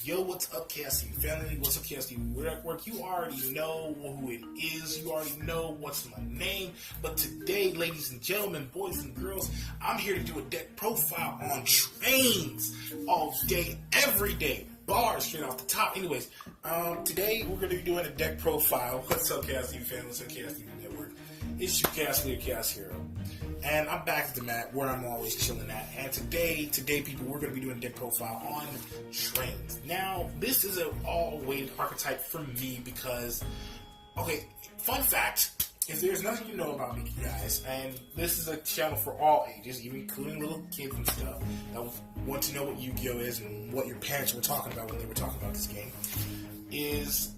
Yo, what's up, KSU family? What's up, KSU Network? You already know who it is. You already know what's my name. But today, ladies and gentlemen, boys and girls, I'm here to do a deck profile on trains all day, every day. Bars straight off the top. Anyways, today we're going to be doing a deck profile. What's up, KSU family? What's up, KSU Network? It's your Chaos Leader, Chaos Hero. And I'm back at the mat where I'm always chilling at. And today, people, we're going to be doing a deck profile on trains. Now, this is an all-weighted archetype for me because, okay, fun fact, if there's nothing you know about me, guys, and this is a channel for all ages, even including little kids and stuff, that want to know what Yu-Gi-Oh! Is and what your parents were talking about when they were talking about this game, is,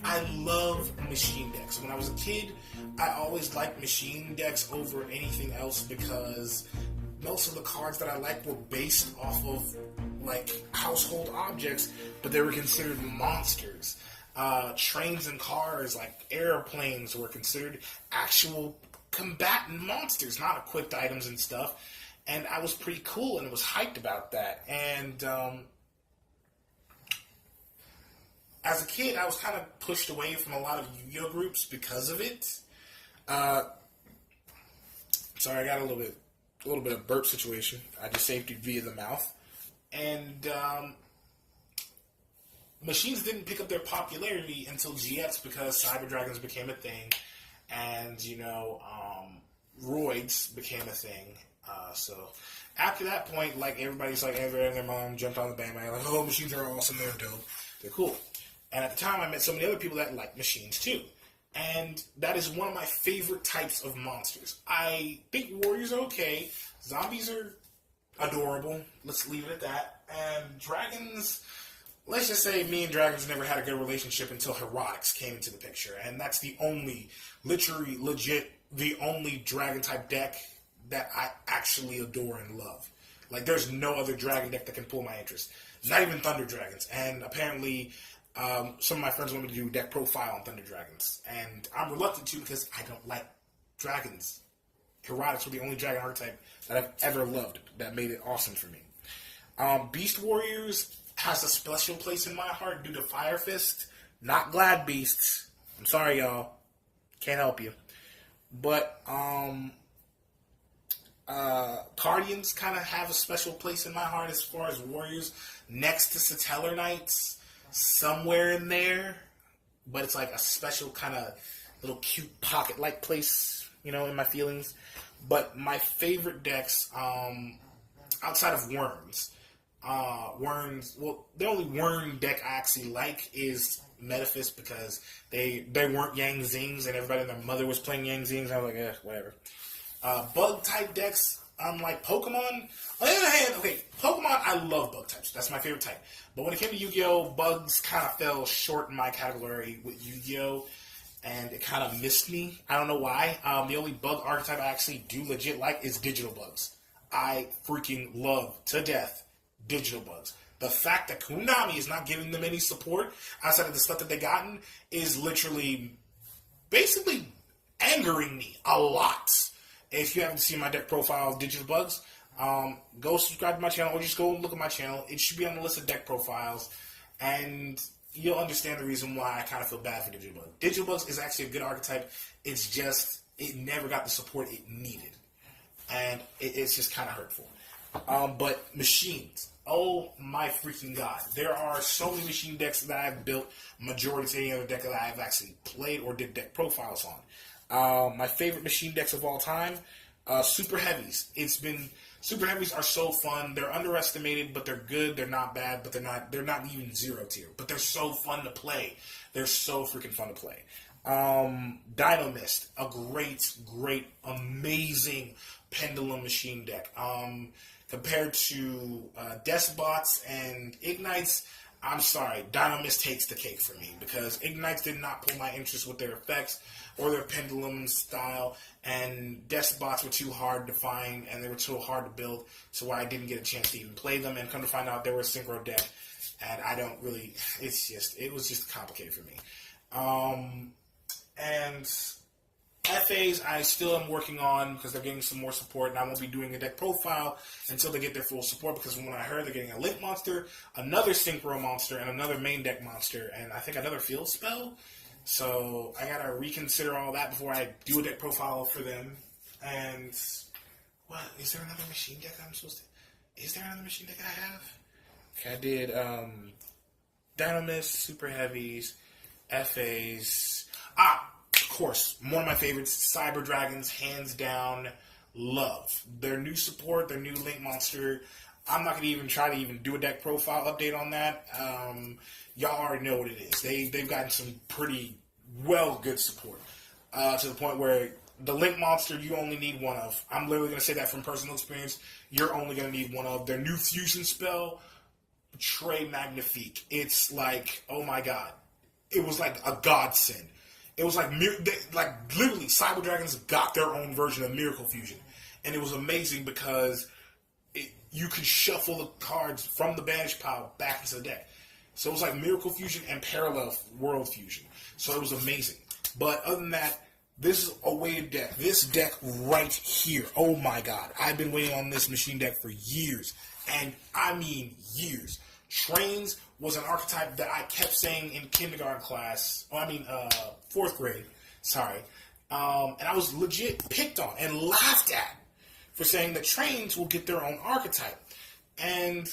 I love machine decks. When I was a kid, I always liked machine decks over anything else because most of the cards that I liked were based off of, like, household objects, but they were considered monsters. Trains and cars, like airplanes, were considered actual combatant monsters, not equipped items and stuff. And I was pretty cool and was hyped about that. And, as a kid, I was kind of pushed away from a lot of Yu-Gi-Oh groups because of it. Sorry, I got a little bit of burp situation. I just saved it via the mouth, and machines didn't pick up their popularity until GX because Cyber Dragons became a thing, and Roids became a thing. So after that point, like everybody's like, everybody and their mom jumped on the bandwagon, like, oh, machines are awesome, they're dope, they're cool. And at the time, I met so many other people that liked machines too. And that is one of my favorite types of monsters. I think warriors are okay. Zombies are adorable. Let's leave it at that. And dragons, let's just say me and dragons never had a good relationship until Heroics came into the picture. And that's the only, literally, legit, the only dragon type deck that I actually adore and love. Like, there's no other dragon deck that can pull my interest. Not even Thunder Dragons. And apparently, some of my friends want me to do a deck profile on Thunder Dragons, and I'm reluctant to because I don't like dragons. Heroics were the only dragon archetype that I've ever loved that made it awesome for me. Beast Warriors has a special place in my heart due to Fire Fist, not Glad Beasts. I'm sorry, y'all. Can't help you. But, Guardians kind of have a special place in my heart as far as warriors, next to Satellar Knights. Somewhere in there, but it's like a special kind of little cute pocket-like place, in my feelings. But my favorite decks, outside of Worms, well, the only Worm deck I actually like is Metaphys because they weren't Yang Zings and everybody and their mother was playing Yang Zings. I was like, whatever. Bug-type decks, like Pokemon. On the other hand, okay, Pokemon, I love bug types. That's my favorite type. But when it came to Yu-Gi-Oh, bugs kind of fell short in my category with Yu-Gi-Oh, and it kind of missed me. I don't know why. The only bug archetype I actually do legit like is digital bugs. I freaking love to death digital bugs. The fact that Konami is not giving them any support outside of the stuff that they gotten is literally basically angering me a lot. If you haven't seen my deck profile of digital bugs, go subscribe to my channel or just go look at my channel. It should be on the list of deck profiles, and you'll understand the reason why I kind of feel bad for Digital Bugs. Digital Bugs is actually a good archetype. It's just, it never got the support it needed, and it's just kind of hurtful. But machines, oh my freaking god. There are so many machine decks that I've built, majority to any other deck that I've actually played or did deck profiles on. My favorite machine decks of all time, Super Heavies. Super Heavies are so fun. They're underestimated, but they're good. They're not bad, but they're not even zero tier. But they're so fun to play. They're so freaking fun to play. Dino Mist, a great, amazing pendulum machine deck. Compared to Despots and Ignites, I'm sorry, Dino Mist takes the cake for me because Ignites did not pull my interest with their effects or their pendulum style, and Despots were too hard to find and they were too hard to build, so I didn't get a chance to even play them, and come to find out they were a synchro deck, and I don't really, it was just complicated for me. And FAs, I still am working on because they're getting some more support, and I won't be doing a deck profile until they get their full support. Because when I heard they're getting a Link monster, another Synchro monster, and another main deck monster, and I think another field spell. So I gotta reconsider all that before I do a deck profile for them. And what is there another machine deck I'm supposed to? Is there another machine deck I have? Okay, I did Dynamis, Super Heavies, FAs. Of course, one of my favorites, Cyber Dragons, hands down, love. Their new support, their new Link monster. I'm not going to even try to even do a deck profile update on that. Y'all already know what it is. They've gotten some pretty good support to the point where the Link monster you only need one of. I'm literally going to say that from personal experience. You're only going to need one of. Their new fusion spell, Très Magnifique. It's like, oh my god. It was like a godsend. It was like literally, Cyber Dragons got their own version of Miracle Fusion. And it was amazing because you could shuffle the cards from the banish pile back into the deck. So it was like Miracle Fusion and Parallel World Fusion. So it was amazing. But other than that, this is a weighted deck. This deck right here, oh my god. I've been waiting on this machine deck for years. And I mean years. Trains was an archetype that I kept saying in kindergarten class. Fourth grade. Sorry. And I was legit picked on and laughed at for saying that trains will get their own archetype. And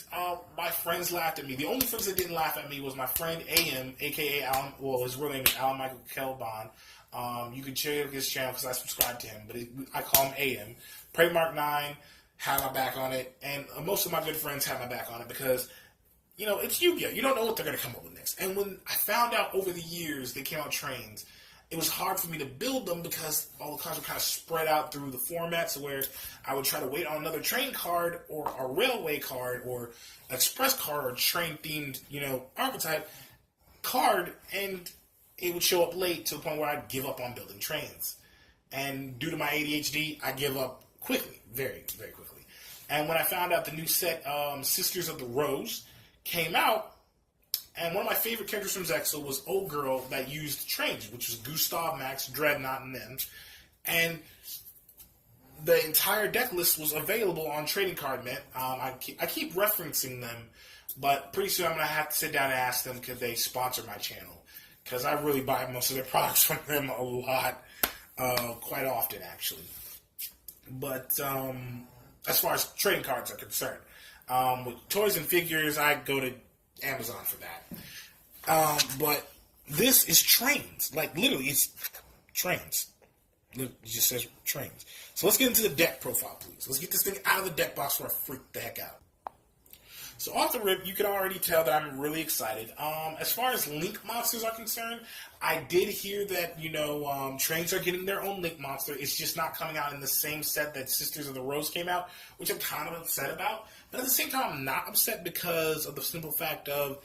my friends laughed at me. The only friends that didn't laugh at me was my friend AM, a.k.a. Alan. Well, his real name is Alan Michael Kelbon. You can check out his channel because I subscribe to him. But I call him AM. Prey Mark 9 had my back on it. And most of my good friends had my back on it because, it's Yu-Gi-Oh! You don't know what they're going to come up with next. And when I found out over the years they came out trains, it was hard for me to build them because all the cards were kind of spread out through the formats where I would try to wait on another train card or a railway card or express card or train-themed, archetype card, and it would show up late to the point where I'd give up on building trains. And due to my ADHD, I give up quickly, very, very quickly. And when I found out the new set, Sisters of the Rose, came out, and one of my favorite characters from Zexal was Old Girl that used trains, which was Gustav, Max, Dreadnought, and them. And the entire deck list was available on Trading Card Mint. I keep referencing them, but pretty soon I'm going to have to sit down and ask them could they sponsor my channel. Because I really buy most of their products from them a lot, quite often actually. But as far as trading cards are concerned, with toys and figures, I go to Amazon for that. But this is trains. Like, literally, it's trains. It just says trains. So let's get into the deck profile, please. Let's get this thing out of the deck box before I freak the heck out. So off the rip, you can already tell that I'm really excited. As far as Link monsters are concerned, I did hear that, trains are getting their own Link monster. It's just not coming out in the same set that Sisters of the Rose came out, which I'm kind of upset about. But at the same time, I'm not upset because of the simple fact of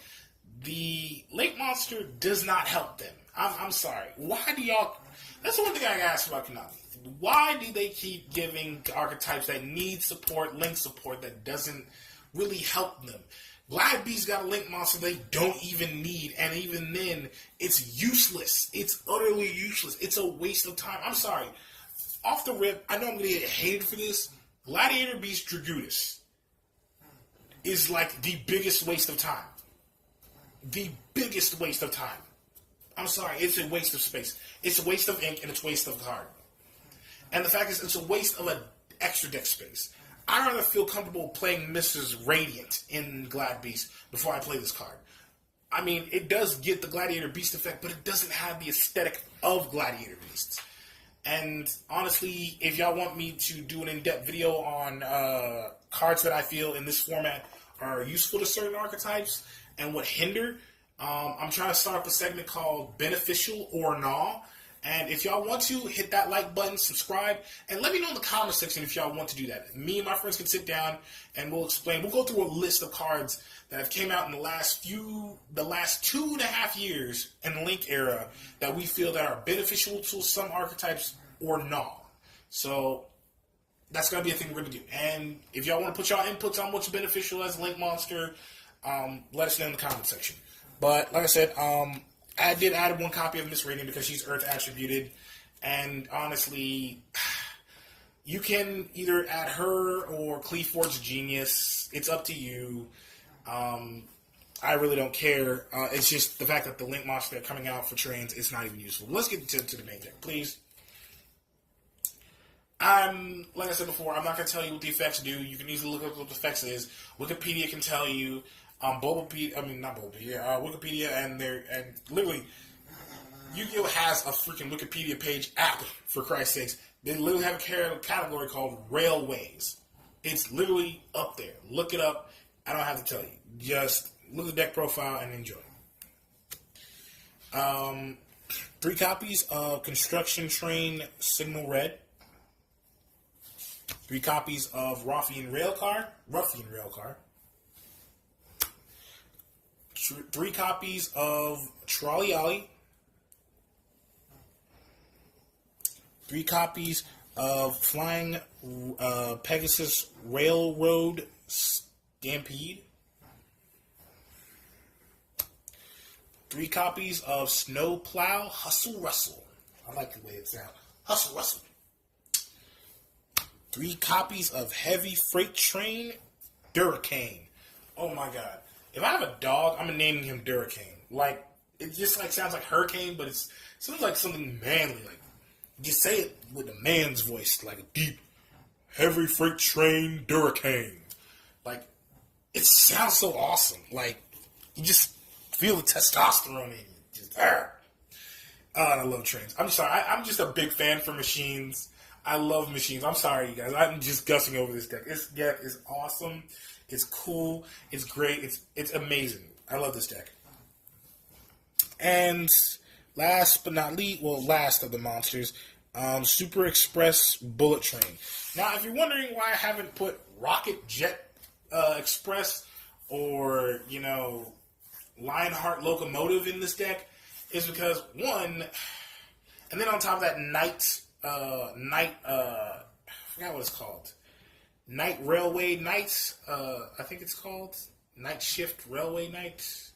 the Link monster does not help them. I'm sorry. Why do y'all... That's the one thing I asked about Konami. Why do they keep giving archetypes that need support, Link support, that doesn't really help them? Glad Beast got a Link monster they don't even need, and even then, it's useless. It's utterly useless. It's a waste of time. I'm sorry. Off the rip, I know I'm going to get hated for this. Gladiator Beast Dragutis is like the biggest waste of time. The biggest waste of time. I'm sorry, it's a waste of space. It's a waste of ink, and it's a waste of card. And the fact is, it's a waste of an extra deck space. I'd rather feel comfortable playing Mrs. Radiant in Glad Beast before I play this card. I mean, it does get the Gladiator Beast effect, but it doesn't have the aesthetic of Gladiator Beasts. And honestly, if y'all want me to do an in-depth video on cards that I feel in this format are useful to certain archetypes and what hinder, I'm trying to start up a segment called Beneficial or Nah. And if y'all want to, hit that like button, subscribe, and let me know in the comment section if y'all want to do that. Me and my friends can sit down and we'll explain. We'll go through a list of cards that have came out in the last 2.5 years in the Link era that we feel that are beneficial to some archetypes or not. So that's going to be a thing we're going to do. And if y'all want to put y'all inputs on what's beneficial as a Link monster, let us know in the comment section. But like I said, I did add one copy of Miss Radiant because she's Earth attributed, And honestly, you can either add her or Cleafort's Genius. It's up to you. I really don't care. It's just the fact that the Link monster coming out for trains is not even useful. Let's get to the main deck, please. Like I said before, I'm not going to tell you what the effects do. You can easily look up what the effects is. Wikipedia can tell you. Wikipedia and literally, Yu-Gi-Oh! Has a freaking Wikipedia page app, for Christ's sakes. They literally have a category called Railways. It's literally up there. Look it up. I don't have to tell you. Just look at the deck profile and enjoy. 3 copies of Construction Train Signal Red. 3 copies of Ruffian Railcar. 3 copies of Trolley Ollie. 3 copies of Flying Pegasus Railroad Stampede. 3 copies of Snow Plow Hustle Rustle. I like the way it sounds. Hustle Rustle. 3 copies of Heavy Freight Train Durricane. Oh my god. If I have a dog, I'm naming him Durricane. Like, it just like sounds like hurricane, but it sounds like something manly. Like, just say it with a man's voice, like a deep, Heavy Freight Train Durricane. Like, it sounds so awesome. Like, you just feel the testosterone in you. Just, I love trains. I'm sorry. I'm just a big fan for machines. I love machines. I'm sorry, you guys. I'm just gushing over this deck. This deck is awesome. It's cool. It's great. It's amazing. I love this deck. And last but not least, last of the monsters, Super Express Bullet Train. Now, if you're wondering why I haven't put Rocket Jet Express or, Lionheart Locomotive in this deck, is because, one, and then on top of that, I forgot what it's called. Night Railway Nights, I think it's called. Night Shift Railway Nights.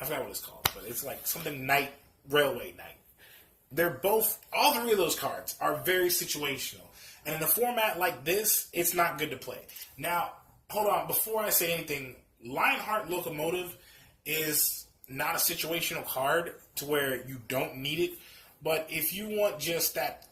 I forgot what it's called, but it's like something Night Railway Night. All 3 of those cards are very situational. And in a format like this, it's not good to play. Now, hold on, before I say anything, Lionheart Locomotive is not a situational card to where you don't need it. But if you want just that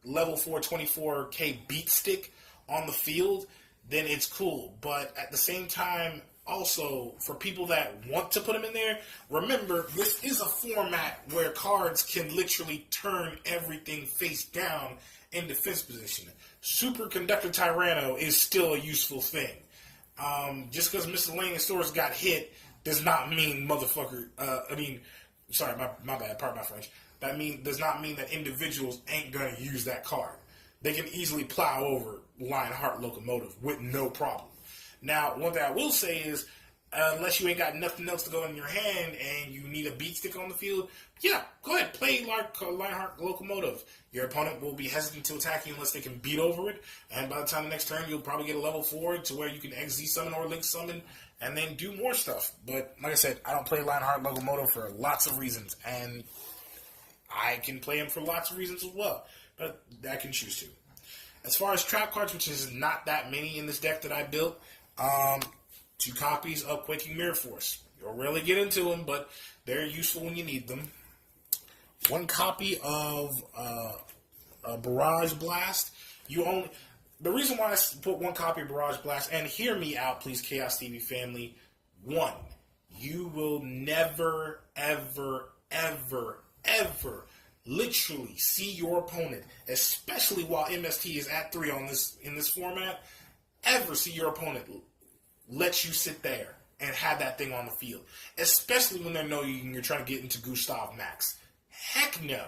level 4 24k beat stick on the field, then it's cool. But at the same time, also, for people that want to put them in there, remember, this is a format where cards can literally turn everything face down in defense position. Superconductor Tyranno is still a useful thing. Just because Miscellaneous Stores got hit does not mean motherfucker, sorry, my bad, pardon my French. Does not mean that individuals ain't going to use that card. They can easily plow over Lionheart Locomotive with no problem. Now, one thing I will say is, unless you ain't got nothing else to go in your hand and you need a beat stick on the field, yeah, go ahead, play Lionheart Locomotive. Your opponent will be hesitant to attack you unless they can beat over it, and by the time the next turn, you'll probably get a level 4 to where you can XZ summon or Link summon and then do more stuff. But like I said, I don't play Lionheart Locomotive for lots of reasons, and I can play him for lots of reasons as well, but I can choose to. As far as trap cards, which is not that many in this deck that I built, 2 copies of Quaking Mirror Force. You'll rarely get into them, but they're useful when you need them. 1 copy of Barrage Blast. The reason why I put 1 copy of Barrage Blast, and hear me out, please, Chaos TV family. 1, you will never, ever, ever, ever literally see your opponent, especially while MST is at 3 in this format, ever see your opponent let you sit there and have that thing on the field. Especially when they know you're trying to get into Gustav Max. Heck no.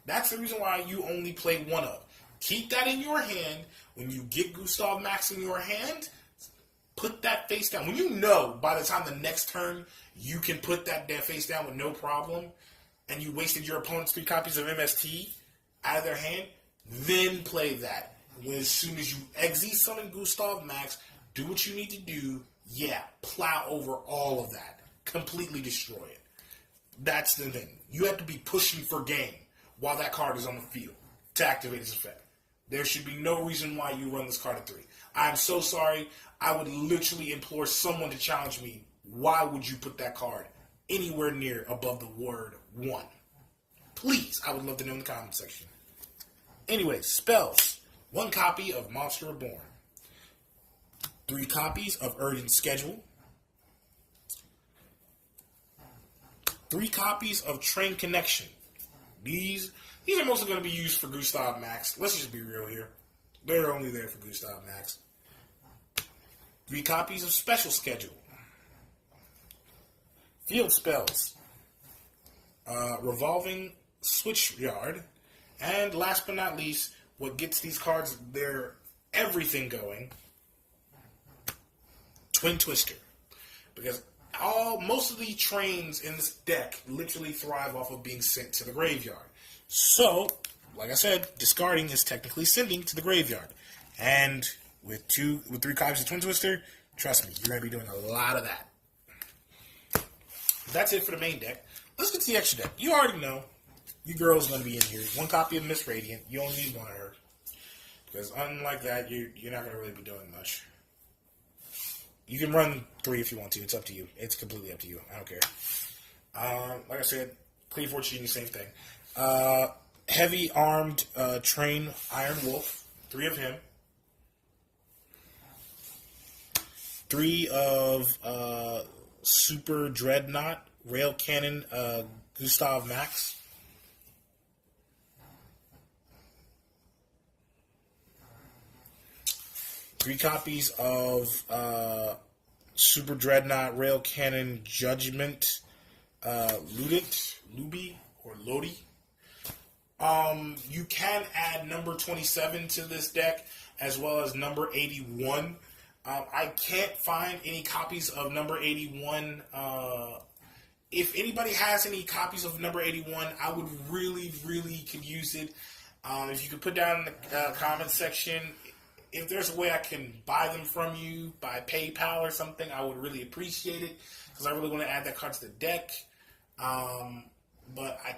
That's the reason why you only play 1 of. Keep that in your hand. When you get Gustav Max in your hand, put that face down. When you know by the time the next turn you can put that face down with no problem, and you wasted your opponent's 3 copies of MST out of their hand, then play that. As soon as you XZ summon Gustav Max, do what you need to do. Yeah, plow over all of that. Completely destroy it. That's the thing. You have to be pushing for game while that card is on the field to activate its effect. There should be no reason why you run this card at 3. I'm so sorry. I would literally implore someone to challenge me. Why would you put that card anywhere near above the word 1? Please, I would love to know in the comment section. Anyway, spells. 1 copy of Monster Reborn. 3 copies of Urgent Schedule. 3 copies of Train Connection. These are mostly going to be used for Gustav Max. Let's just be real here. They're only there for Gustav Max. 3 copies of Special Schedule. Field Spells. Revolving Switchyard. And last but not least, what gets these cards their everything going, Twin Twister. Because most of the trains in this deck literally thrive off of being sent to the graveyard. So, like I said, discarding is technically sending to the graveyard. And with 3 copies of Twin Twister, trust me, you're going to be doing a lot of that. That's it for the main deck. Let's get to the extra deck. You already know your girl's going to be in here. 1 copy of Miss Radiant. You only need 1 of her. Because unlike that, you're not going to really be doing much. You can run 3 if you want to. It's up to you. It's completely up to you. I don't care. Like I said, Cleave Fortune Genius, same thing. Heavy armed train Iron Wolf. 3 of him. 3 of Super Dreadnought Rail Cannon Gustav Max. 3 copies of Super Dreadnought Rail Cannon Judgment Luby or Lodi. You can add number 27 to this deck as well as number 81. I can't find any copies of number 81. If anybody has any copies of number 81, I would really could use it. If you could put down in the comment section, if there's a way I can buy them from you by PayPal or something, I would really appreciate it because I really want to add that card to the deck. But I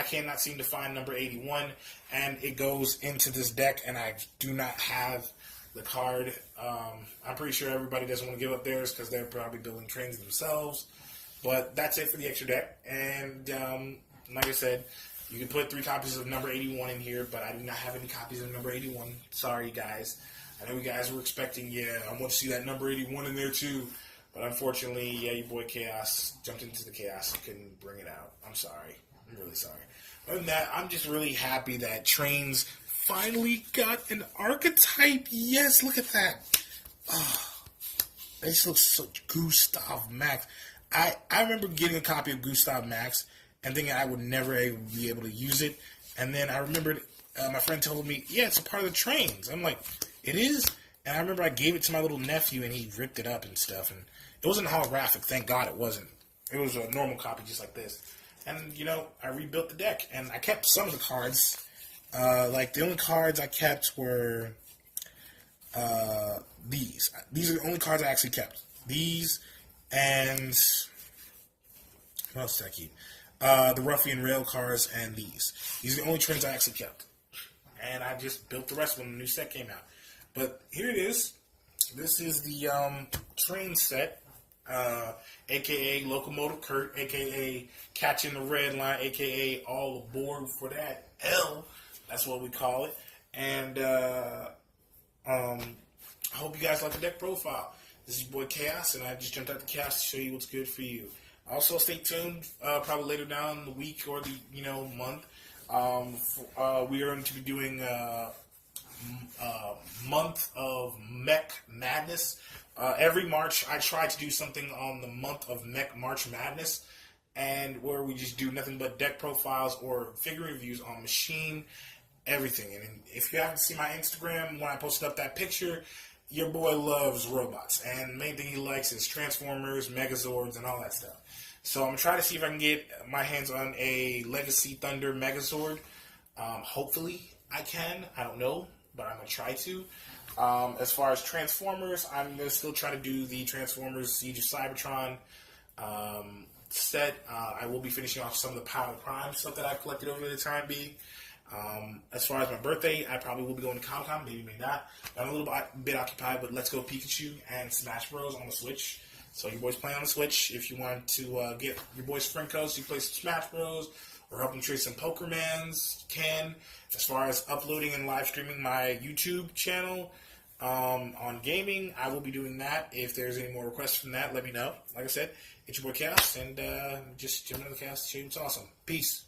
cannot seem to find number 81, and it goes into this deck, and I do not have the card. I'm pretty sure everybody doesn't want to give up theirs because they're probably building trains themselves. But that's it for the extra deck. And like I said, you can put 3 copies of number 81 in here, but I do not have any copies of number 81. Sorry, guys. I know you guys were expecting, I want to see that number 81 in there too. But unfortunately, your boy Chaos jumped into the chaos and couldn't bring it out. I'm sorry. I'm really sorry. Other than that, I'm just really happy that Trains finally got an archetype. Yes, look at that. Oh, that just looks so Gustav Max. I remember getting a copy of Gustav Max and thinking I would never be able to use it. And then I remembered my friend told me, it's a part of the Trains. I'm like, it is? And I remember I gave it to my little nephew and he ripped it up and stuff. And it wasn't holographic. Thank God it wasn't. It was a normal copy just like this. And, I rebuilt the deck. And I kept some of the cards. The only cards I kept were these. These are the only cards I actually kept. These and what else did I keep? The Ruffian Rail cards and these. These are the only trains I actually kept. And I just built the rest when the new set came out. But here it is. This is the train set, a.k.a. Locomotive Kurt, a.k.a. Catching the Red Line, a.k.a. All Aboard for that L. That's what we call it. And I hope you guys like the deck profile. This is your boy Chaos, and I just jumped out the Chaos to show you what's good for you. Also, stay tuned. Probably later down in the week or the month, we are going to be doing month of Mech Madness. Every March, I try to do something on the month of Mech March Madness, and where we just do nothing but deck profiles or figure reviews on Machine, everything. And if you haven't seen my Instagram, when I posted up that picture, your boy loves robots, and the main thing he likes is Transformers, Megazords, and all that stuff. So I'm going to try to see if I can get my hands on a Legacy Thunder Megazord. Hopefully I can. I don't know, but I'm going to try to. As far as Transformers, I'm going to still try to do the Transformers Siege of Cybertron. set. I will be finishing off some of the Power Prime stuff that I've collected over the time being. As far as my birthday, I probably will be going to Comic-Con, maybe not. I'm a little bit occupied, but Let's Go Pikachu and Smash Bros. On the Switch. So your boys playing on the Switch. If you want to get your boys friend codes, you play some Smash Bros. Or help them trade some Pokémons, you can. As far as uploading and live streaming my YouTube channel on gaming, I will be doing that. If there's any more requests from that, let me know. Like I said, it's your boy Chaos, and just jump into the chaos. It's awesome. Peace.